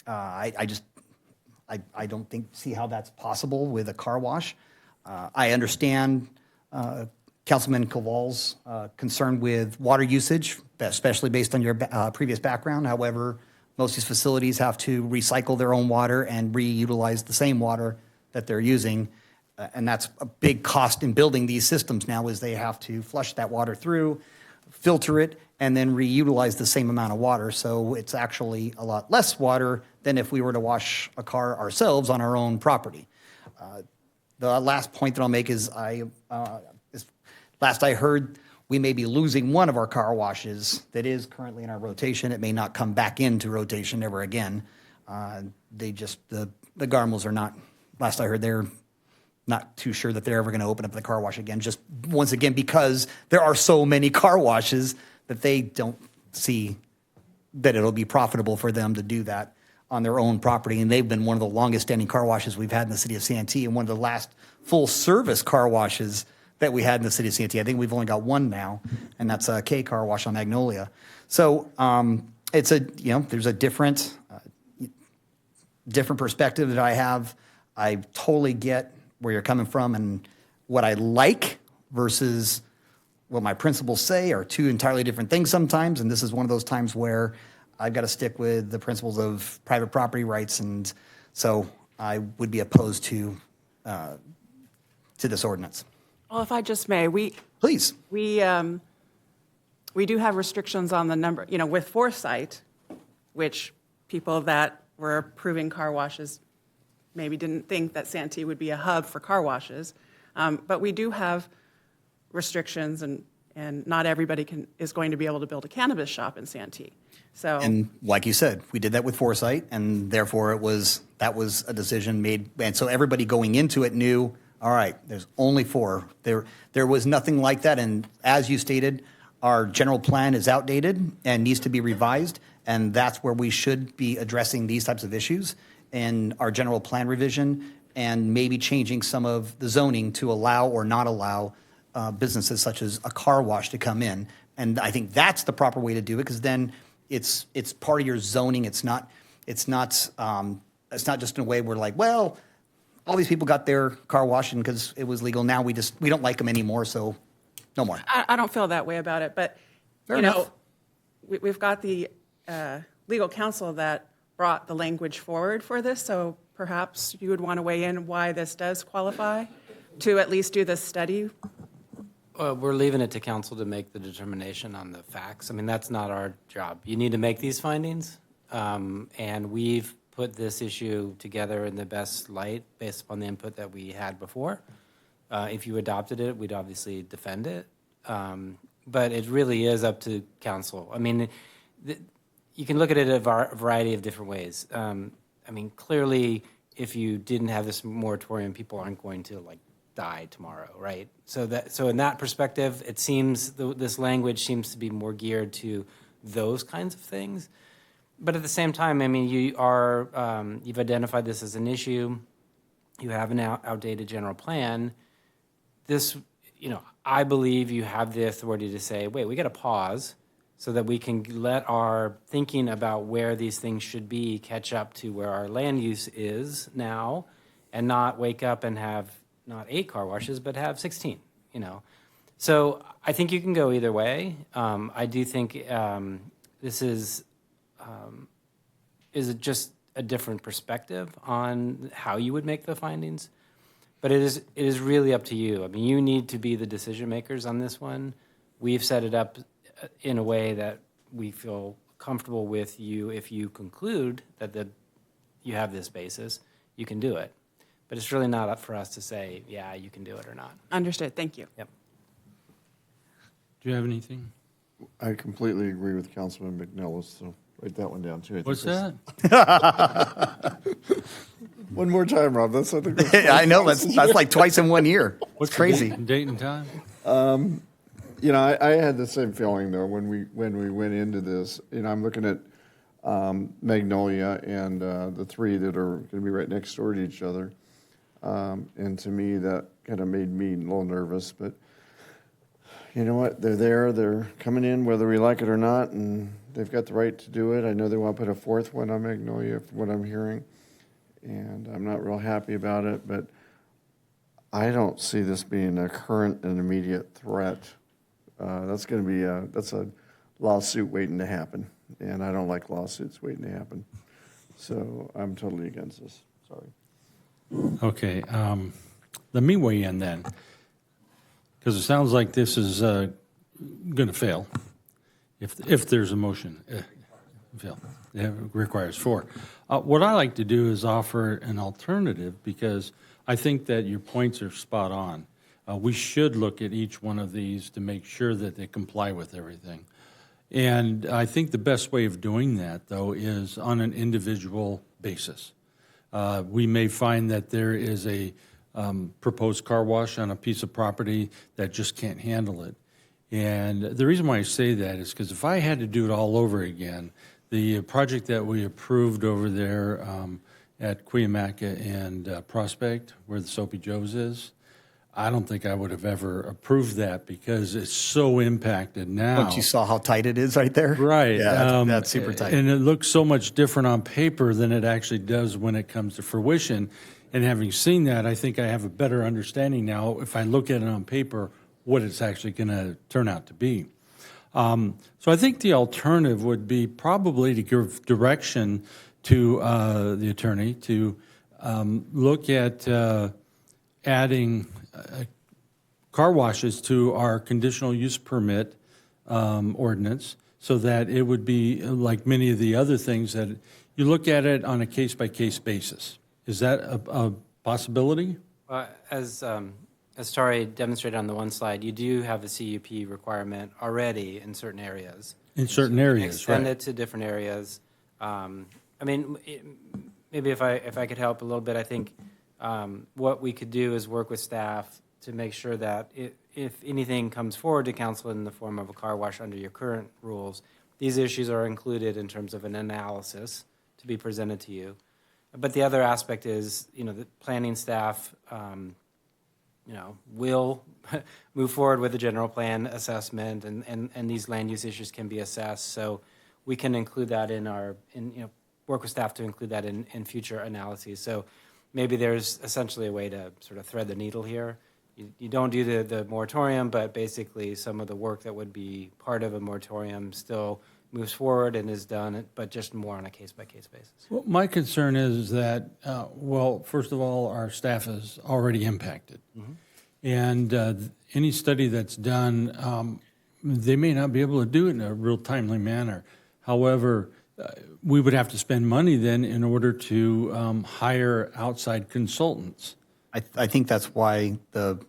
C: I don't see how that's possible with a car wash. I understand Councilman Koval's concern with water usage, especially based on your previous background. However, most of these facilities have to recycle their own water and reutilize the same water that they're using. And that's a big cost in building these systems now, is they have to flush that water through, filter it, and then reutilize the same amount of water. So it's actually a lot less water than if we were to wash a car ourselves on our own property. The last point that I'll make is last I heard, we may be losing one of our car washes that is currently in our rotation. It may not come back into rotation ever again. The Garmels are not, last I heard, they're not too sure that they're ever going to open up the car wash again, just once again because there are so many car washes that they don't see that it'll be profitable for them to do that on their own property. And they've been one of the longest standing car washes we've had in the city of Santee, and one of the last full service car washes that we had in the city of Santee. I think we've only got one now, and that's a K Car Wash on Magnolia. So there's a different perspective that I have. I totally get where you're coming from, and what I like versus what my principles say are two entirely different things sometimes. And this is one of those times where I've got to stick with the principles of private property rights, and so I would be opposed to this ordinance.
G: Well, if I just may,
C: Please.
G: we do have restrictions on the number, with foresight, which people that were approving car washes maybe didn't think that Santee would be a hub for car washes. But we do have restrictions, and not everybody is going to be able to build a cannabis shop in Santee. So,
C: and like you said, we did that with foresight, and therefore that was a decision made. And so everybody going into it knew, all right, there's only 4. There was nothing like that. And as you stated, our general plan is outdated and needs to be revised. And that's where we should be addressing these types of issues in our general plan revision, and maybe changing some of the zoning to allow or not allow businesses such as a car wash to come in. And I think that's the proper way to do it, because then it's part of your zoning. It's not just in a way where like, well, all these people got their car washed because it was legal. Now we don't like them anymore, so no more.
G: I don't feel that way about it, but
C: Fair enough.
G: We've got the legal counsel that brought the language forward for this, so perhaps you would want to weigh in why this does qualify, to at least do this study.
K: We're leaving it to council to make the determination on the facts. I mean, that's not our job. You need to make these findings, and we've put this issue together in the best light based upon the input that we had before. If you adopted it, we'd obviously defend it, but it really is up to council. I mean, you can look at it a variety of different ways. I mean, clearly, if you didn't have this moratorium, people aren't going to die tomorrow, right? So in that perspective, it seems this language seems to be more geared to those kinds of things. But at the same time, I mean, you've identified this as an issue. You have an outdated general plan. This, I believe you have the authority to say, wait, we got to pause so that we can let our thinking about where these things should be catch up to where our land use is now, and not wake up and have not 8 car washes, but have 16, So I think you can go either way. I do think this is just a different perspective on how you would make the findings. But it is really up to you. I mean, you need to be the decision makers on this one. We've set it up in a way that we feel comfortable with you if you conclude that the you have this basis, you can do it. But it's really not up for us to say, yeah, you can do it or not.
G: Understood. Thank you.
K: Yep.
A: Do you have anything?
J: I completely agree with Councilman McNellis, so write that one down too. I think
A: What's
J: that's-
A: that?
J: One more time, Rob. That's I think that's
C: I know, that's like twice in 1 year.
A: What's
C: It's crazy.
A: the date and time?
J: You know, I had the same feeling though when we went into this. You know, I'm looking at Magnolia and the three that are going to be right next door to each other, and to me that kind of made me a little nervous. But you know what? They're there. They're coming in whether we like it or not, and they've got the right to do it. I know they want to put a fourth one on Magnolia, from what I'm hearing, and I'm not real happy about it. But I don't see this being a current and immediate threat. That's going to be that's a lawsuit waiting to happen, and I don't like lawsuits waiting to happen. So I'm totally against this. Sorry.
A: Okay, let me weigh in then, because it sounds like this is going to fail, if there's a motion. Fail. It requires 4. What I like to do is offer an alternative, because I think that your points are spot on. We should look at each one of these to make sure that they comply with everything. And I think the best way of doing that, though, is on an individual basis. We may find that there is a proposed car wash on a piece of property that just can't handle it. And the reason why I say that is because if I had to do it all over again, the project that we approved over there at Cuyamaca and Prospect, where the Soapy Joe's is, I don't think I would have ever approved that because it's so impacted now.
C: Once you saw how tight it is right there?
A: Right.
C: Yeah, that's super tight.
A: And it looks so much different on paper than it actually does when it comes to fruition. And having seen that, I think I have a better understanding now, if I look at it on paper, what it's actually going to turn out to be. So I think the alternative would be probably to give direction to the attorney to look at adding car washes to our conditional use permit ordinance, so that it would be like many of the other things that you look at it on a case-by-case basis. Is that a possibility?
K: As Tari demonstrated on the one slide, you do have a CUP requirement already in certain areas.
A: In certain areas,
K: Extend
A: right?
K: it to different areas. I mean, maybe if I could help a little bit, I think what we could do is work with staff to make sure that if anything comes forward to council in the form of a car wash under your current rules, these issues are included in terms of an analysis to be presented to you. But the other aspect is, the planning staff, will move forward with the general plan assessment, and these land use issues can be assessed. So we can include that work with staff to include that in future analyses. So maybe there's essentially a way to sort of thread the needle here. You don't do the moratorium, but basically some of the work that would be part of a moratorium still moves forward and is done, but just more on a case-by-case basis.
A: Well, my concern is that, first of all, our staff is already impacted.
K: Mm-hmm.
A: And any study that's done, they may not be able to do it in a real timely manner. However, we would have to spend money then in order to hire outside consultants.
C: I think that's why the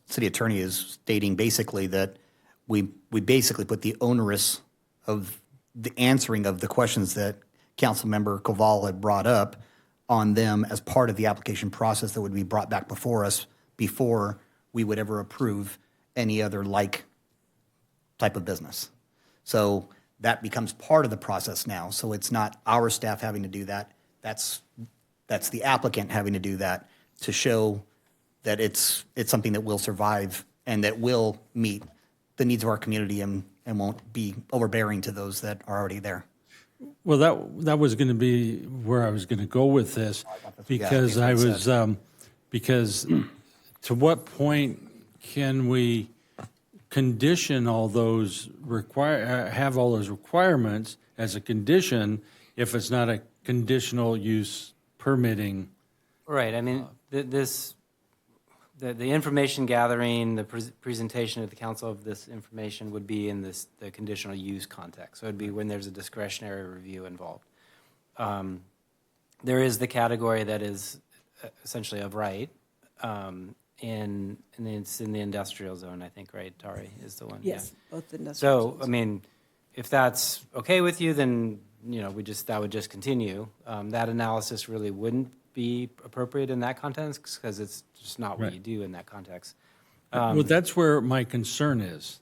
C: city attorney is stating basically that we basically put the onerous of the answering of the questions that Councilmember Koval had brought up on them as part of the application process that would be brought back before us before we would ever approve any other like type of business. So that becomes part of the process now. So it's not our staff having to do that. That's the applicant having to do that to show that it's something that will survive and that will meet the needs of our community and won't be overbearing to those that are already there.
A: Well, that was going to be where I was going to go with this, because I was because to what point can we condition all those have all those requirements as a condition if it's not a conditional use permitting?
K: Right. I mean, the information gathering, the presentation of the council of this information would be in the conditional use context. So it'd be when there's a discretionary review involved. there is the category that is essentially of right, it's in the industrial zone, I think, right, Tari, is the one?
L: Yes,
K: Yeah.
L: both industrial.
K: So, I mean, if that's okay with you, then, that would just continue. That analysis really wouldn't be appropriate in that context, because it's just not what
A: Right.
K: you do in that context.
A: Well, that's where my concern is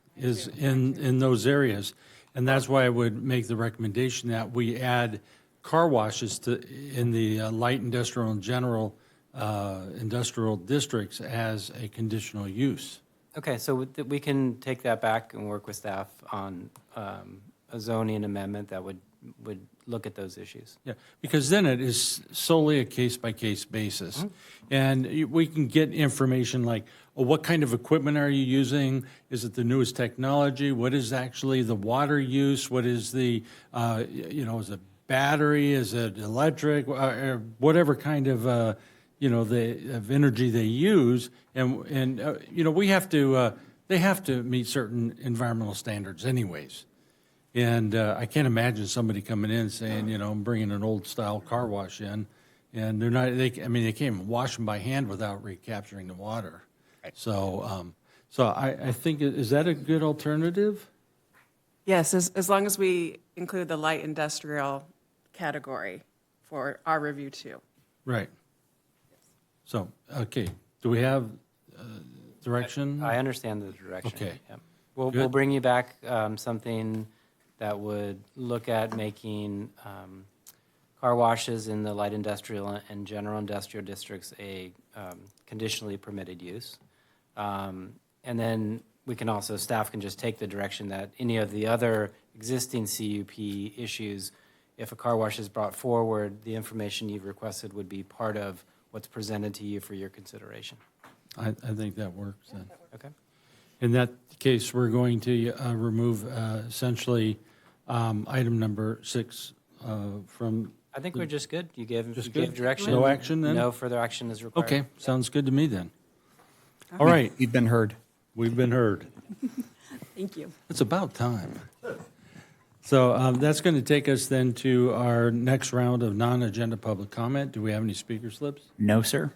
A: in those areas. And that's why I would make the recommendation that we add car washes in the light industrial and general industrial districts as a conditional use.
K: Okay, so we can take that back and work with staff on a zoning amendment that would look at those issues.
A: Yeah, because then it is solely a case-by-case basis. And we can get information like, what kind of equipment are you using? Is it the newest technology? What is actually the water use? What is the, is it battery? Is it electric? Or whatever kind of, of energy they use. And we have to, they have to meet certain environmental standards anyways. And I can't imagine somebody coming in saying, I'm bringing an old-style car wash in, and they're not. They can't even wash them by hand without recapturing the water. Right. So I think, is that a good alternative?
G: Yes, as long as we include the light industrial category for our review too.
A: Right. So, okay, do we have direction?
K: I understand the direction.
A: Okay.
K: Yeah. We'll
A: Good.
K: bring you back something that would look at making car washes in the light industrial and general industrial districts a conditionally permitted use. And then we can also, staff can just take the direction that any of the other existing CUP issues, if a car wash is brought forward, the information you've requested would be part of what's presented to you for your consideration.
A: I think that works then.
K: Okay.
A: In that case, we're going to remove essentially item number 6 from.
K: I think we're just good. You gave
A: Just
K: gave
A: good?
K: direction.
A: No action then?
K: No further action is required.
A: Okay, sounds good to me then. All right,
C: You've been heard.
A: we've been heard.
G: Thank you.
A: It's about time. So that's going to take us then to our next round of non-agenda public comment. Do we have any speaker slips?
H: No, sir.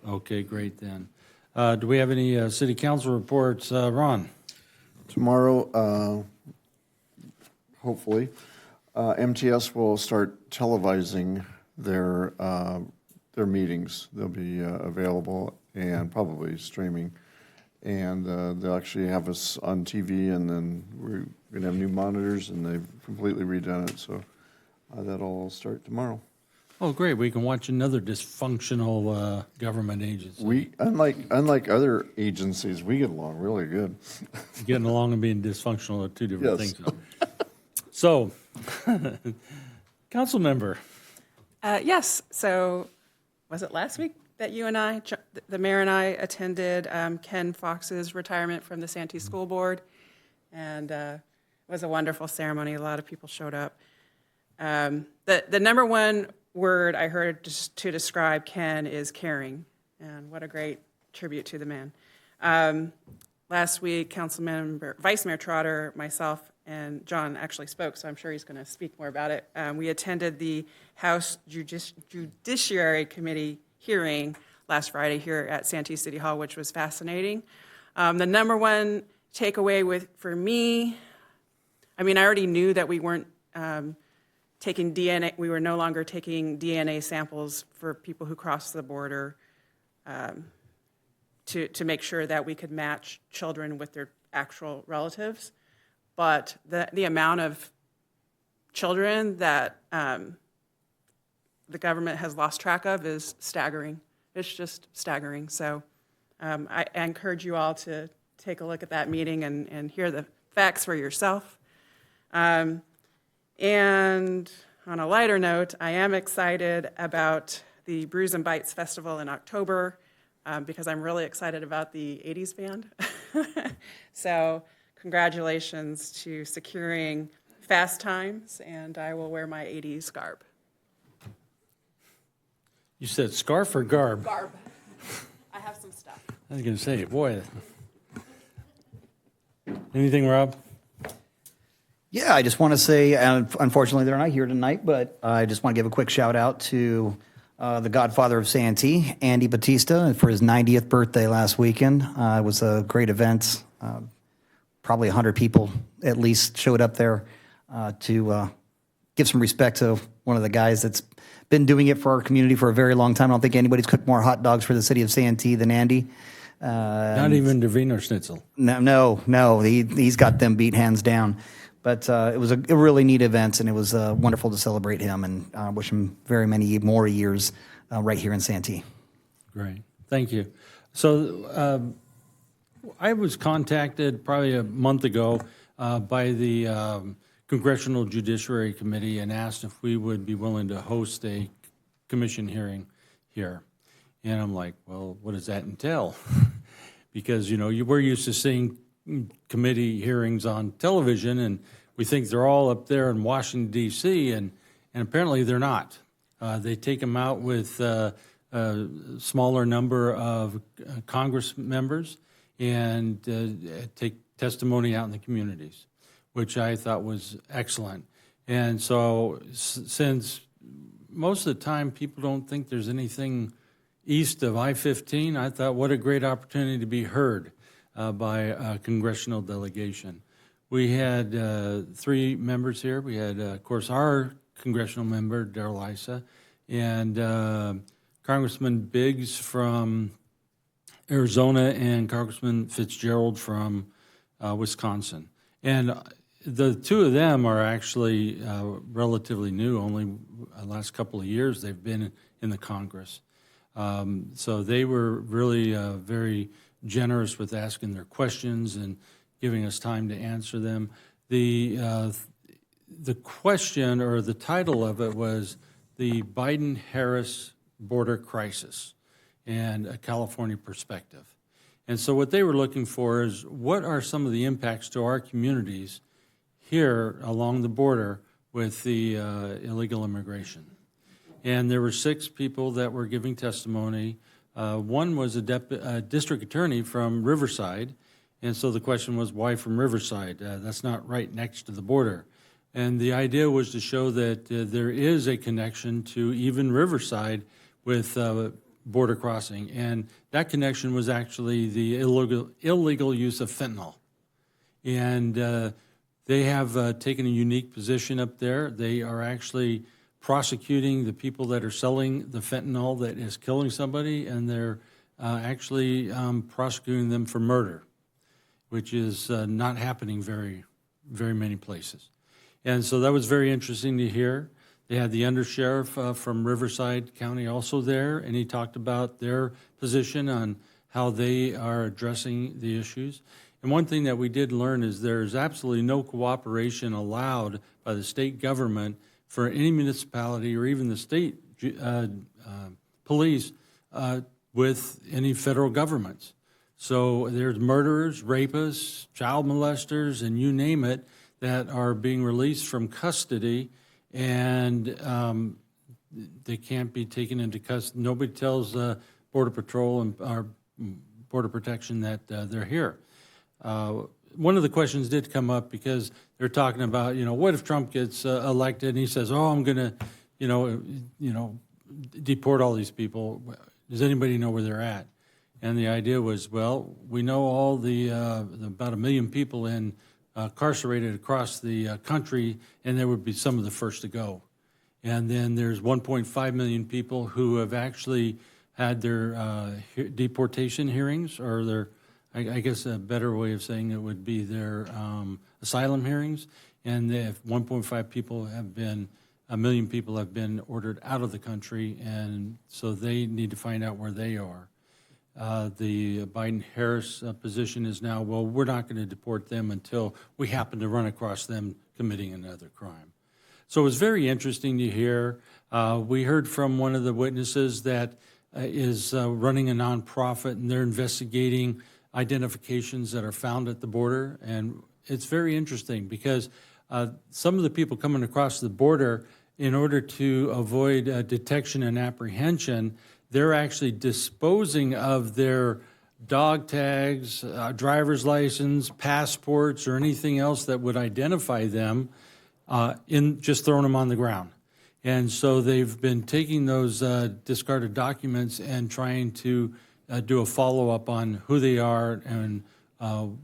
A: Okay, great then. Do we have any city council reports? Ron?
J: Tomorrow, hopefully, MTS will start televising their meetings. They'll be available and probably streaming. And they'll actually have us on TV, and then we're going to have new monitors, and they've completely redone it. So that'll all start tomorrow.
A: Oh, great. We can watch another dysfunctional government agency.
J: We, unlike other agencies, we get along really good.
A: Getting along and being dysfunctional are two different
J: Yes.
A: things. So, council member.
G: Yes, so was it last week that you and I, the mayor and I, attended Ken Fox's retirement from the Santee School Board? And it was a wonderful ceremony. A lot of people showed up. The number one word I heard just to describe Ken is caring, and what a great tribute to the man. Last week, Vice Mayor Trotter, myself, and John actually spoke, so I'm sure he's going to speak more about it. We attended the House Judiciary Committee hearing last Friday here at Santee City Hall, which was fascinating. The number one takeaway for me, I already knew that we weren't taking DNA, we were no longer taking DNA samples for people who cross the border to make sure that we could match children with their actual relatives. But the amount of children that the government has lost track of is staggering. It's just staggering. So I encourage you all to take a look at that meeting and hear the facts for yourself. And on a lighter note, I am excited about the Brews and Bites Festival in October because I'm really excited about the 80s band. So congratulations to securing fast times, and I will wear my 80s garb.
A: You said scarf or garb?
G: Garb. I have some stuff.
A: I was going to say, boy. Anything, Rob?
C: Yeah, I just want to say, unfortunately, they're not here tonight, but I just want to give a quick shout out to the godfather of Santee, Andy Batista, for his 90th birthday last weekend. It was a great event. Probably 100 people at least showed up there to give some respect to one of the guys that's been doing it for our community for a very long time. I don't think anybody's cooked more hot dogs for the city of Santee than Andy.
A: Not even the Wiener Schnitzel.
C: No, he's got them beat hands down. But it was a really neat event, and it was wonderful to celebrate him, and wish him very many more years right here in Santee.
A: Great. Thank you. So I was contacted probably a month ago by the Congressional Judiciary Committee and asked if we would be willing to host a commission hearing here. And I'm like, well, what does that entail? Because, we're used to seeing committee hearings on television, and we think they're all up there in Washington, D.C., and apparently they're not. They take them out with a smaller number of Congress members and take testimony out in the communities, which I thought was excellent. And so since most of the time people don't think there's anything east of I-15, I thought what a great opportunity to be heard by a congressional delegation. We had 3 members here. We had, of course, our congressional member, Darrell Issa, and Congressman Biggs from Arizona and Congressman Fitzgerald from Wisconsin. And the 2 of them are actually relatively new. Only the last couple of years they've been in the Congress. So they were really very generous with asking their questions and giving us time to answer them. The question, or the title of it, was the Biden-Harris border crisis and a California perspective. And so what they were looking for is what are some of the impacts to our communities here along the border with the illegal immigration. And there were 6 people that were giving testimony. One was a district attorney from Riverside, and so the question was, why from Riverside? That's not right next to the border. And the idea was to show that there is a connection to even Riverside with border crossing, and that connection was actually the illegal use of fentanyl. And they have taken a unique position up there. They are actually prosecuting the people that are selling the fentanyl that is killing somebody, and they're actually prosecuting them for murder, which is not happening very many places. And so that was very interesting to hear. They had the undersheriff from Riverside County also there, and he talked about their position on how they are addressing the issues. And one thing that we did learn is there's absolutely no cooperation allowed by the state government for any municipality or even the state police with any federal governments. So there's murderers, rapists, child molesters, and you name it, that are being released from custody, and they can't be taken into custody. Nobody tells Border Patrol and our Border Protection that they're here. One of the questions did come up because they're talking about, what if Trump gets elected and he says, "Oh, I'm going to, deport all these people." Does anybody know where they're at? And the idea was, well, we know all the about 1 million people incarcerated across the country, and there would be some of the first to go. And then there's 1.5 million people who have actually had their deportation hearings, or their, I guess a better way of saying it would be their asylum hearings. And if 1.5 people have been, 1 million people have been ordered out of the country, and so they need to find out where they are. The Biden-Harris position is now, well, we're not going to deport them until we happen to run across them committing another crime. So it was very interesting to hear. We heard from one of the witnesses that is running a nonprofit, and they're investigating identifications that are found at the border. And it's very interesting because some of the people coming across the border, in order to avoid detection and apprehension, they're actually disposing of their dog tags, driver's license, passports, or anything else that would identify them, in just throwing them on the ground. And so they've been taking those discarded documents and trying to do a follow-up on who they are and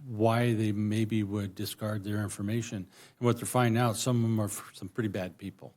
A: why they maybe would discard their information. And what they're finding out, some of them are some pretty bad people.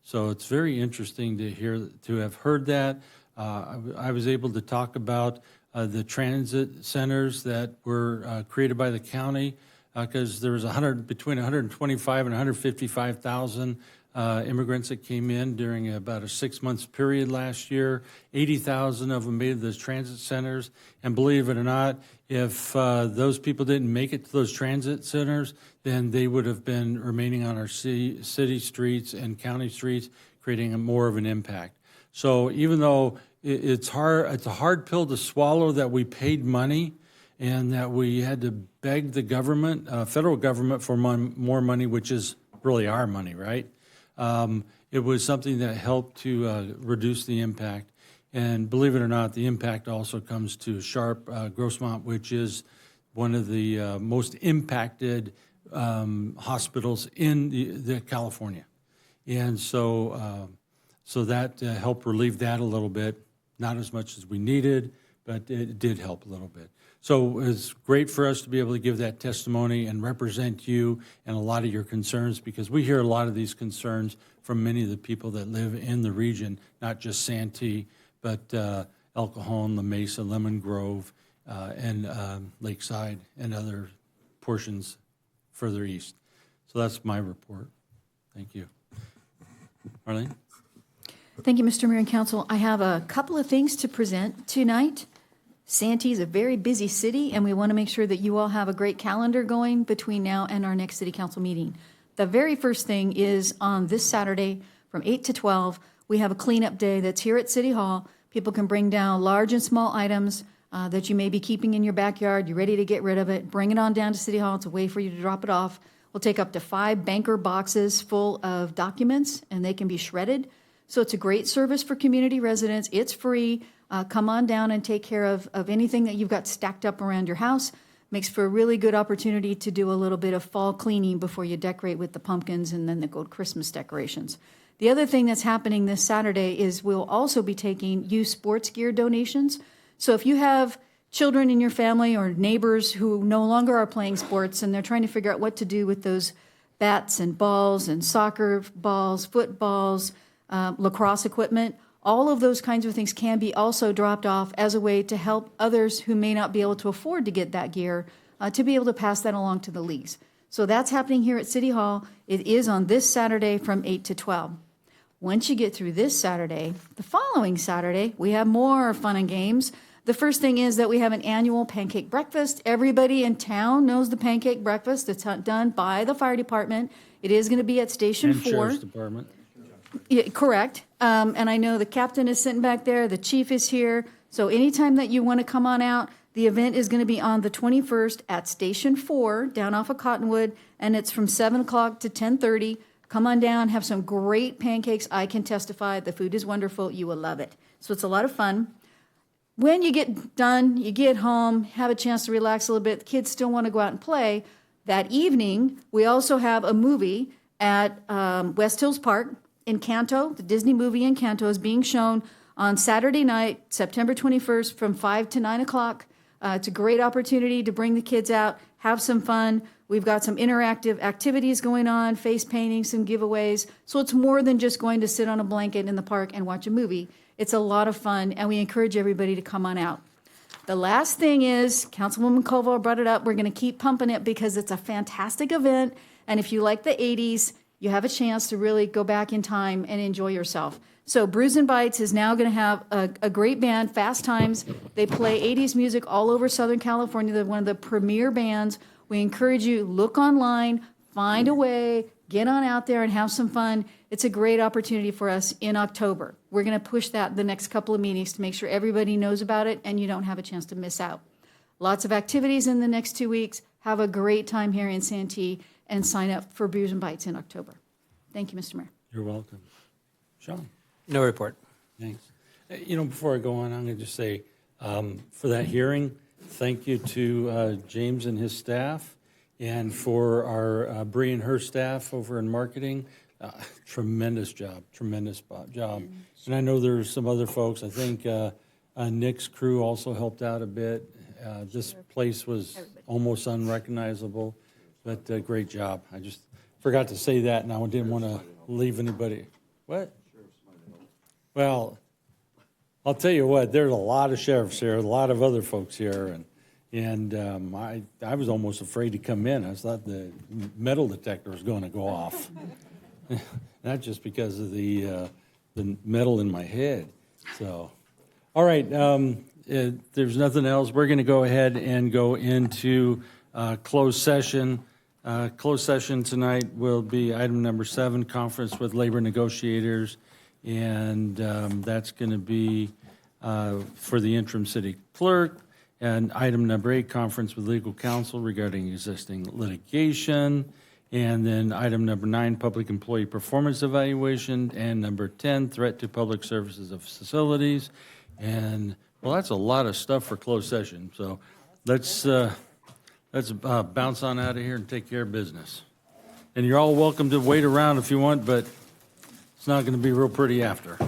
A: So it's very interesting to have heard that. I was able to talk about the transit centers that were created by the county because there was between 125 and 155,000 immigrants that came in during about a 6-month period last year. 80,000 of them made the transit centers. And believe it or not, if those people didn't make it to those transit centers, then they would have been remaining on our city streets and county streets, creating more of an impact. So even though it's a hard pill to swallow that we paid money and that we had to beg the government, federal government, for more money, which is really our money, right? It was something that helped to reduce the impact. And believe it or not, the impact also comes to Sharp, Grossmont, which is one of the most impacted hospitals in the California. And so that helped relieve that a little bit, not as much as we needed, but it did help a little bit. So it's great for us to be able to give that testimony and represent you and a lot of your concerns, because we hear a lot of these concerns from many of the people that live in the region, not just Santee, but El Cajon, La Mesa, Lemon Grove, and Lakeside, and other portions further east. So that's my report. Thank you. Marlene?
M: Thank you, Mr. Mayor and Council. I have a couple of things to present tonight. Santee is a very busy city, and we want to make sure that you all have a great calendar going between now and our next city council meeting. The very first thing is on this Saturday from 8 to 12, we have a cleanup day that's here at City Hall. People can bring down large and small items that you may be keeping in your backyard. You're ready to get rid of it. Bring it on down to City Hall. It's a way for you to drop it off. We'll take up to 5 banker boxes full of documents, and they can be shredded. So it's a great service for community residents. It's free. Come on down and take care of anything that you've got stacked up around your house. Makes for a really good opportunity to do a little bit of fall cleaning before you decorate with the pumpkins and then the gold Christmas decorations. The other thing that's happening this Saturday is we'll also be taking youth sports gear donations. So if you have children in your family or neighbors who no longer are playing sports and they're trying to figure out what to do with those bats and balls and soccer balls, footballs, lacrosse equipment, all of those kinds of things can be also dropped off as a way to help others who may not be able to afford to get that gear to be able to pass that along to the leagues. So that's happening here at City Hall. It is on this Saturday from 8 to 12. Once you get through this Saturday, the following Saturday, we have more fun and games. The first thing is that we have an annual pancake breakfast. Everybody in town knows the pancake breakfast. It's done by the fire department. It is going to be at Station 4.
A: Sheriff's Department.
M: Yeah, correct. And I know the captain is sitting back there. The chief is here. So anytime that you want to come on out, the event is going to be on the 21st at Station 4 down off of Cottonwood, and it's from 7 o'clock to 10:30. Come on down, have some great pancakes. I can testify. The food is wonderful. You will love it. So it's a lot of fun. When you get done, you get home, have a chance to relax a little bit. The kids still want to go out and play. That evening, we also have a movie at West Hills Park. Encanto, the Disney movie Encanto, is being shown on Saturday night, September 21st, from 5 to 9 o'clock. It's a great opportunity to bring the kids out, have some fun. We've got some interactive activities going on, face painting, some giveaways. So it's more than just going to sit on a blanket in the park and watch a movie. It's a lot of fun, and we encourage everybody to come on out. The last thing is, Councilwoman Koval brought it up, we're going to keep pumping it because it's a fantastic event, and if you like the 80s, you have a chance to really go back in time and enjoy yourself. So Brews and Bites is now going to have a great band, Fast Times. They play 80s music all over Southern California. They're one of the premier bands. We encourage you, look online, find a way, get on out there and have some fun. It's a great opportunity for us in October. We're going to push that the next couple of meetings to make sure everybody knows about it and you don't have a chance to miss out. Lots of activities in the next 2 weeks. Have a great time here in Santee and sign up for Brews and Bites in October. Thank you, Mr. Mayor.
A: You're welcome. Sean?
K: No report.
A: Thanks. Before I go on, I'm going to just say, for that hearing, thank you to James and his staff, and for our Bree and her staff over in marketing. Tremendous job, job. And I know there's some other folks, I think Nick's crew also helped out a bit. This place was almost unrecognizable, but great job. I just forgot to say that, and I didn't want to leave anybody. What? Well, I'll tell you what, there's a lot of sheriffs here, a lot of other folks here, and I was almost afraid to come in. I thought the metal detector was going to go off. Not just because of the metal in my head. So, all right, there's nothing else. We're going to go ahead and go into closed session. Closed session tonight will be item number 7, conference with labor negotiators, and that's going to be for the interim city clerk. And item number 8, conference with legal counsel regarding existing litigation. And then item number 9, public employee performance evaluation. And number 10, threat to public services of facilities. And, well, that's a lot of stuff for closed session. So let's bounce on out of here and take care of business. And you're all welcome to wait around if you want, but it's not going to be real pretty after.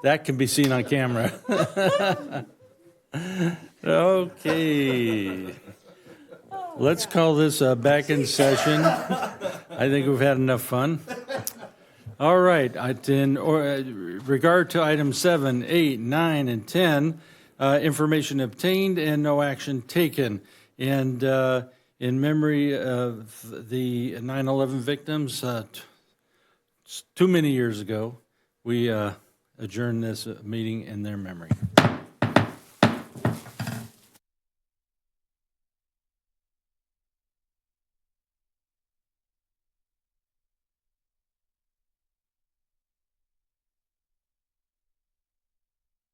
A: That can be seen on camera. Okay. Let's call this back in session. I think we've had enough fun. All right. In regard to items 7, 8, 9, and 10, information obtained and no action taken. And in memory of the 9/11 victims, too many years ago, we adjourn this meeting in their memory.